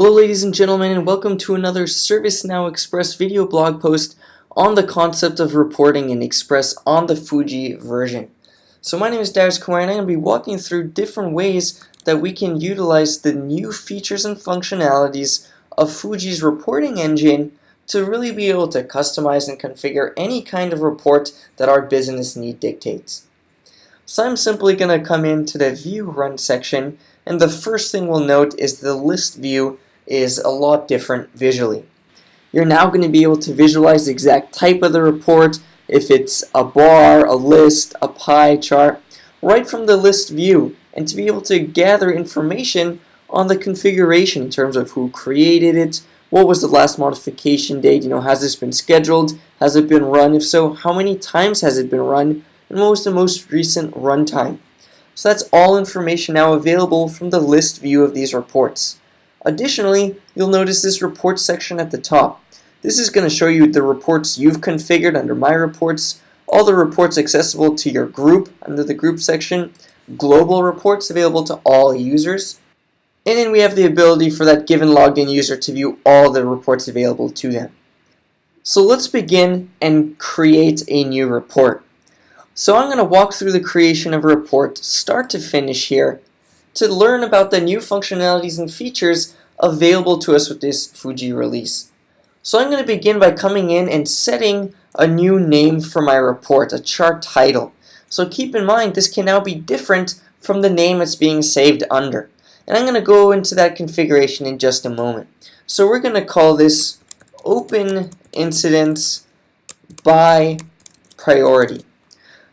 Hello ladies and gentlemen, and welcome to another ServiceNow Express video blog post on the concept of reporting in Express on the Fuji version. So my name is Darius Kumar, and I'm going to be walking through different ways that we can utilize the new features and functionalities of Fuji's reporting engine to really be able to customize and configure any kind of report that our business need dictates. So I'm simply going to come into the View Run section, and the first thing we'll note is the list view is a lot different visually. You're now going to be able to visualize the exact type of the report, if it's a bar, a list, a pie chart, right from the list view, and to be able to gather information on the configuration in terms of who created it, what was the last modification date, has this been scheduled, has it been run, if so, how many times has it been run, and what was the most recent runtime. So that's all information now available from the list view of these reports. Additionally, you'll notice this report section at the top. This is going to show you the reports you've configured under My Reports, all the reports accessible to your group under the Group section, global reports available to all users, and then we have the ability for that given logged in user to view all the reports available to them. So let's begin and create a new report. So I'm going to walk through the creation of a report start to finish here to learn about the new functionalities and features available to us with this Fuji release. So I'm going to begin by coming in and setting a new name for my report, a chart title. So keep in mind this can now be different from the name it's being saved under. And I'm going to go into that configuration in just a moment. So we're going to call this Open Incidents by Priority.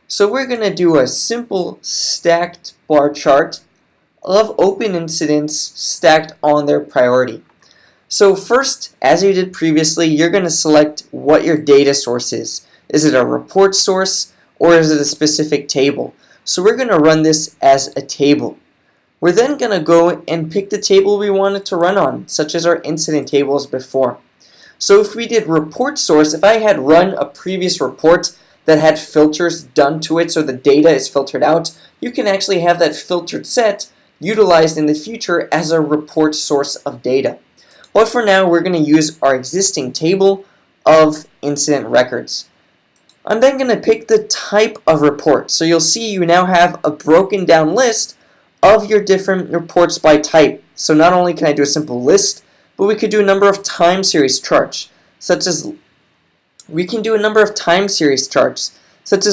So we're going to do a simple stacked bar chart of open incidents stacked on their priority. So first, as you did previously, you're going to select what your data source is. Is it a report source or is it a specific table? So we're going to run this as a table. We're then going to go and pick the table we want it to run on, such as our incident tables before. So if we did report source, if I had run a previous report that had filters done to it so the data is filtered out, you can actually have that filtered set utilized in the future as a report source of data. But for now, we're going to use our existing table of incident records. I'm then going to pick the type of report. So you'll see you now have a broken down list of your different reports by type. So not only can I do a simple list, but we could do a number of time series charts, such as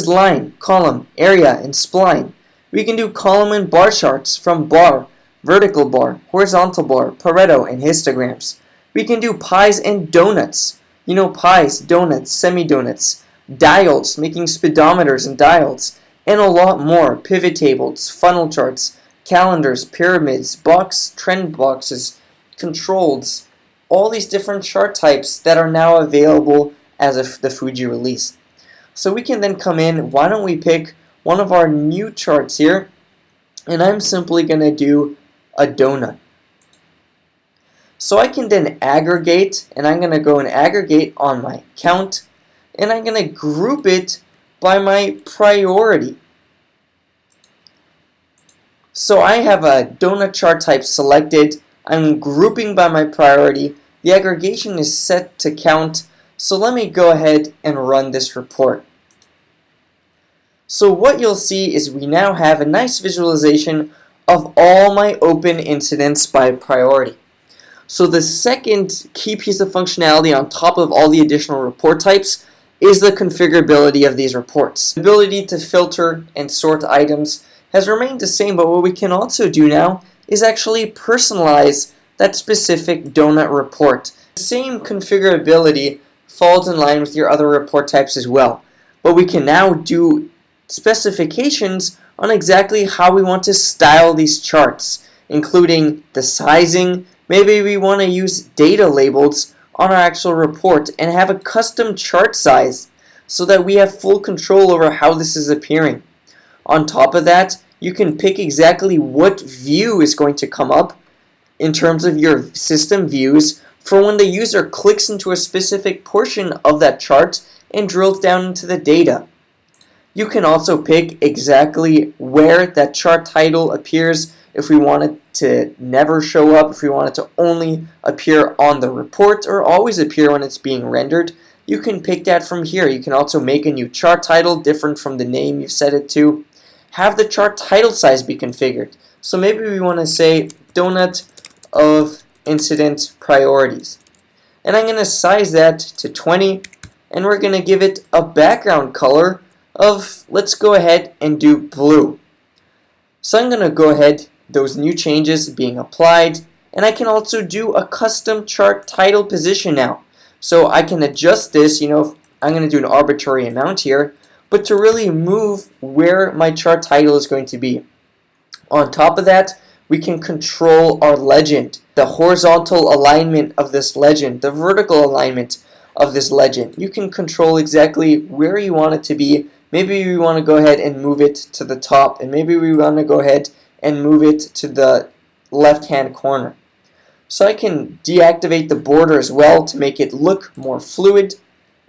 line, column, area, and spline. We can do column and bar charts from bar, vertical bar, horizontal bar, Pareto, and histograms. We can do pies and donuts. Pies, donuts, semi-donuts, dials, making speedometers and dials, and a lot more. Pivot tables, funnel charts, calendars, pyramids, trend boxes, controls, all these different chart types that are now available as of the Fuji release. So we can then come in, why don't we pick one of our new charts here, and I'm simply going to do a donut. So I can then aggregate, and I'm going to go and aggregate on my count, and I'm going to group it by my priority. So I have a donut chart type selected, I'm grouping by my priority, the aggregation is set to count, so let me go ahead and run this report. So what you'll see is we now have a nice visualization of all my open incidents by priority. So the second key piece of functionality on top of all the additional report types is the configurability of these reports. The ability to filter and sort items has remained the same, but what we can also do now is actually personalize that specific donut report. The same configurability falls in line with your other report types as well, but we can now do specifications on exactly how we want to style these charts, including the sizing. Maybe we want to use data labels on our actual report and have a custom chart size so that we have full control over how this is appearing. On top of that, you can pick exactly what view is going to come up in terms of your system views for when the user clicks into a specific portion of that chart and drills down into the data. You can also pick exactly where that chart title appears if we want it to never show up, if we want it to only appear on the report or always appear when it's being rendered, you can pick that from here. You can also make a new chart title different from the name you've set it to. Have the chart title size be configured. So maybe we want to say donut of incident priorities. And I'm going to size that to 20, and we're going to give it a background color of, let's go ahead and do blue. So I'm going to go ahead, those new changes being applied, and I can also do a custom chart title position now. So I can adjust this, I'm going to do an arbitrary amount here, but to really move where my chart title is going to be. On top of that, we can control our legend, the horizontal alignment of this legend, the vertical alignment of this legend. You can control exactly where you want it to be. Maybe we want to go ahead and move it to the top, and maybe we want to go ahead and move it to the left-hand corner. So I can deactivate the border as well to make it look more fluid,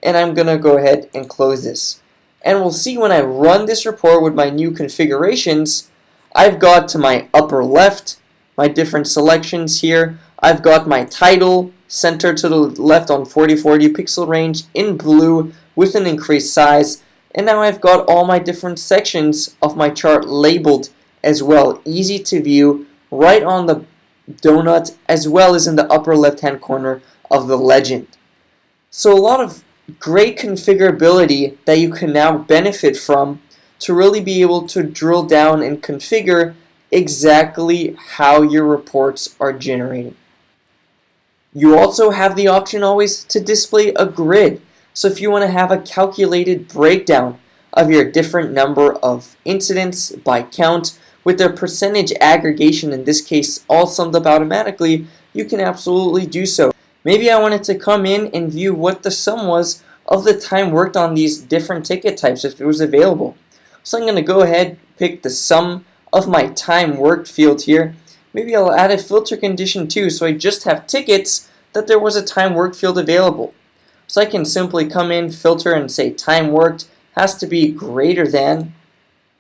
and I'm going to go ahead and close this. And we'll see when I run this report with my new configurations, I've got to my upper left, my different selections here. I've got my title centered to the left on 4040 pixel range in blue with an increased size. And now I've got all my different sections of my chart labeled as well, easy to view right on the donut as well as in the upper left hand corner of the legend. So a lot of great configurability that you can now benefit from to really be able to drill down and configure exactly how your reports are generating. You also have the option always to display a grid. So if you want to have a calculated breakdown of your different number of incidents by count with their percentage aggregation, in this case all summed up automatically, you can absolutely do so. Maybe I wanted to come in and view what the sum was of the time worked on these different ticket types if it was available. So I'm going to go ahead, pick the sum of my time worked field here. Maybe I'll add a filter condition too, so I just have tickets that there was a time worked field available. So I can simply come in, filter, and say time worked has to be greater than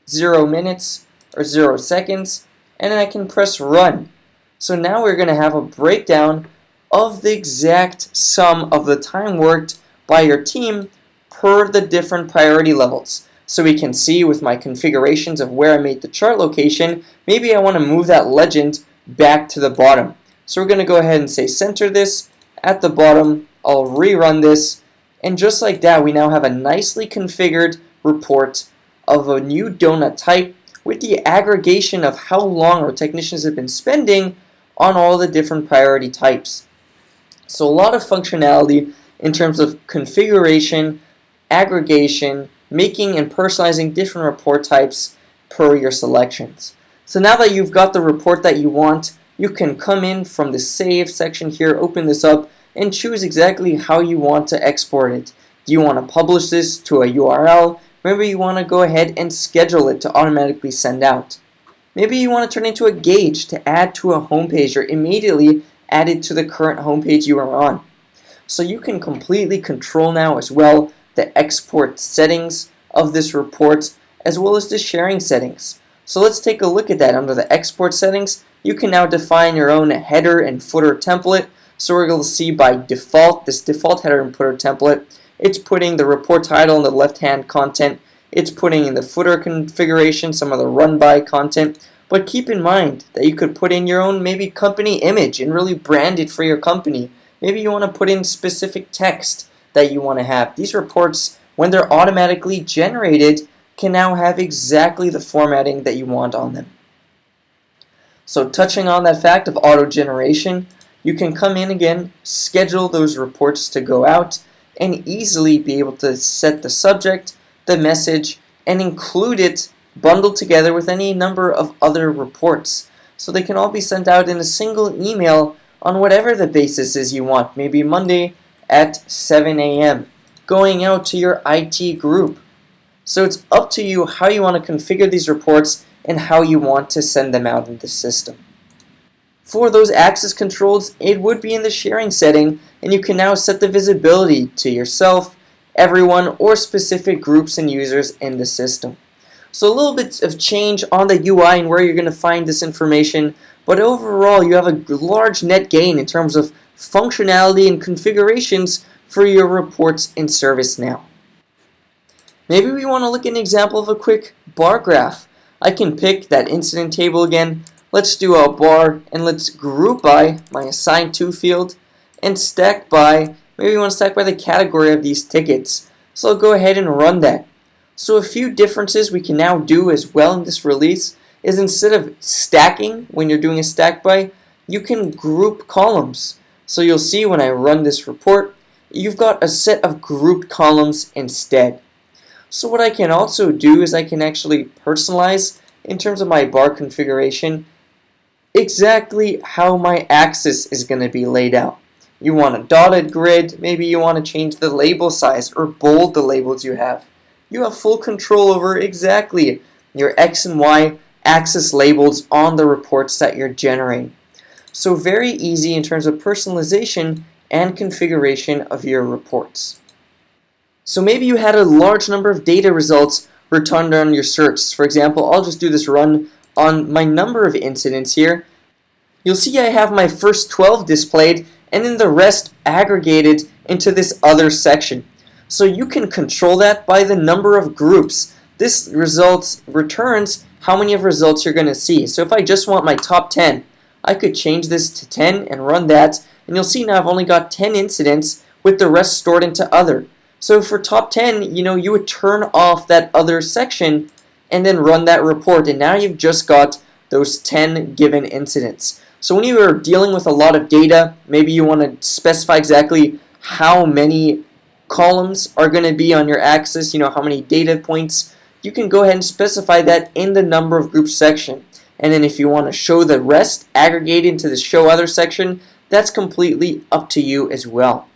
0 minutes or 0 seconds, and then I can press run. So now we're going to have a breakdown of the exact sum of the time worked by your team per the different priority levels. So we can see with my configurations of where I made the chart location, maybe I want to move that legend back to the bottom. So we're going to go ahead and say center this at the bottom. I'll rerun this, and just like that we now have a nicely configured report of a new donut type with the aggregation of how long our technicians have been spending on all the different priority types. So a lot of functionality in terms of configuration, aggregation, making and personalizing different report types per your selections. So now that you've got the report that you want, you can come in from the Save section here, open this up, and choose exactly how you want to export it. Do you want to publish this to a URL? Maybe you want to go ahead and schedule it to automatically send out. Maybe you want to turn it into a gauge to add to a homepage or immediately add it to the current homepage you are on. So you can completely control now as well the export settings of this report as well as the sharing settings. So let's take a look at that. Under the export settings, you can now define your own header and footer template. So we're going to see by default, this default header and footer template, it's putting the report title in the left-hand content. It's putting in the footer configuration, some of the run-by content. But keep in mind that you could put in your own maybe company image and really brand it for your company. Maybe you want to put in specific text that you want to have. These reports, when they're automatically generated, can now have exactly the formatting that you want on them. So touching on that fact of auto generation, you can come in again, schedule those reports to go out, and easily be able to set the subject, the message, and include it bundled together with any number of other reports. So they can all be sent out in a single email on whatever the basis is you want. Maybe Monday at 7 a.m. going out to your IT group. So it's up to you how you want to configure these reports and how you want to send them out in the system. For those access controls, it would be in the sharing setting, and you can now set the visibility to yourself, everyone, or specific groups and users in the system. So a little bit of change on the UI and where you're going to find this information, but overall you have a large net gain in terms of functionality and configurations for your reports in ServiceNow. Maybe we want to look at an example of a quick bar graph. I can pick that incident table again. Let's do a bar and let's group by my assigned to field and stack by, maybe we want to stack by the category of these tickets. So I'll go ahead and run that. So a few differences we can now do as well in this release is instead of stacking when you're doing a stack by, you can group columns. So you'll see when I run this report, you've got a set of grouped columns instead. So what I can also do is I can actually personalize in terms of my bar configuration exactly how my axis is going to be laid out. You want a dotted grid, maybe you want to change the label size or bold the labels you have. You have full control over exactly your X and Y axis labels on the reports that you're generating. So very easy in terms of personalization and configuration of your reports. So maybe you had a large number of data results returned on your search. For example, I'll just do this run on my number of incidents here. You'll see I have my first 12 displayed and then the rest aggregated into this other section. So you can control that by the number of groups. This returns how many of results you're going to see. So if I just want my top 10, I could change this to 10 and run that, and you'll see now I've only got 10 incidents with the rest stored into other. So for top 10, you would turn off that other section and then run that report, and now you've just got those 10 given incidents. So when you are dealing with a lot of data, maybe you want to specify exactly how many columns are going to be on your axis, how many data points, you can go ahead and specify that in the number of groups section. And then if you want to show the rest aggregated into the show other section, that's completely up to you as well.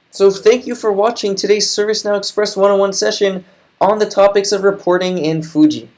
So thank you for watching today's ServiceNow Express 101 session on the topics of reporting in Fuji.